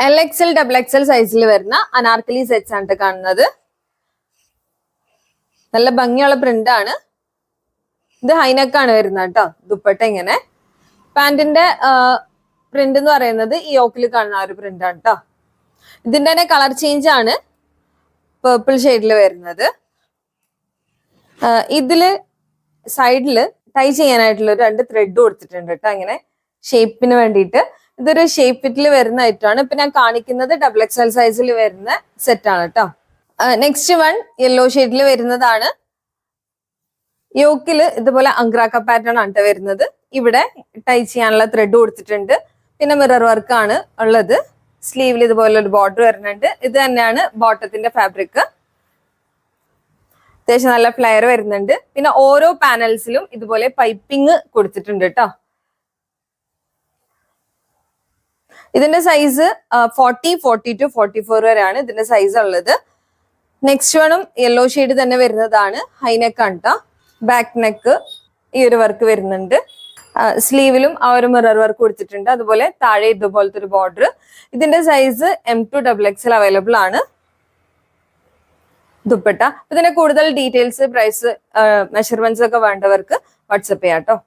LXL XXL സൈസിൽ വരുന്ന Anarkali sets ആണ് കാണുന്നത്. നല്ല ഭംഗിയുള്ള പ്രിന്റ് ആണ്. ഇത് ഹൈനെക്കാണ് വരുന്നത് കേട്ടോ. ദുപ്പട്ട ഇങ്ങനെ. പാന്റിന്റെ പ്രിന്റ് എന്ന് പറയുന്നത് ഈ യോക്കിൽ കാണുന്ന ആ ഒരു പ്രിന്റ് ആണ് കേട്ടോ. ഇതിന്റെ തന്നെ കളർ ചേഞ്ച് ആണ് പേർപ്പിൾ ഷെയ്ഡിൽ വരുന്നത്. ഇതില് സൈഡില് ടൈ ചെയ്യാനായിട്ടുള്ള ഒരു 2 ത്രെഡ് കൊടുത്തിട്ടുണ്ട് കേട്ടോ. ഇങ്ങനെ ഷേപ്പിന് വേണ്ടിയിട്ട്. ഇതൊരു ഷേപ്പ് ഫിറ്റിൽ വരുന്ന ഐറ്റമാണ്. ഇപ്പൊ ഞാൻ കാണിക്കുന്നത് XXL സൈസിൽ വരുന്ന സെറ്റ് ആണ് കേട്ടോ. നെക്സ്റ്റ് വൺ യെല്ലോ ഷെയ്ഡിൽ വരുന്നതാണ്. യോക്കില് ഇതുപോലെ അങ്ക്രാക്ക പാറ്റേൺ ആണ് വരുന്നത്. ഇവിടെ ടൈ ചെയ്യാനുള്ള ത്രെഡ് കൊടുത്തിട്ടുണ്ട്. പിന്നെ മിറർ വർക്ക് ആണ് ഉള്ളത്. സ്ലീവിൽ ഇതുപോലെ ഒരു ബോർഡർ വരുന്നുണ്ട്. ഇത് തന്നെയാണ് ബോട്ടത്തിന്റെ ഫാബ്രിക്. അത്യാവശ്യം നല്ല ഫ്ലെയർ വരുന്നുണ്ട്. പിന്നെ ഓരോ പാനൽസിലും ഇതുപോലെ പൈപ്പിംഗ് കൊടുത്തിട്ടുണ്ട് കേട്ടോ. ഇതിന്റെ സൈസ് 40, 42, 44 വരെയാണ് ഇതിന്റെ സൈസ് ഉള്ളത്. നെക്സ്റ്റ് വണ്ണും യെല്ലോ ഷെയ്ഡ് തന്നെ വരുന്നതാണ്. ഹൈനെക്ക് ആണ് കേട്ടോ. ബാക്ക് നെക്ക് ഈ ഒരു വർക്ക് വരുന്നുണ്ട്. സ്ലീവിലും ആ ഒരു മിറർ വർക്ക് കൊടുത്തിട്ടുണ്ട്. അതുപോലെ താഴെ ഇതുപോലത്തെ ഒരു ബോർഡർ. ഇതിന്റെ സൈസ് M2 XXL അവൈലബിൾ ആണ്. ദുപ്പട്ട. ഇതിന്റെ കൂടുതൽ ഡീറ്റെയിൽസ്, പ്രൈസ്, മെഷർമെന്റ്സ് ഒക്കെ വേണ്ടവർക്ക് വാട്സപ്പ് ചെയ്യാം കേട്ടോ.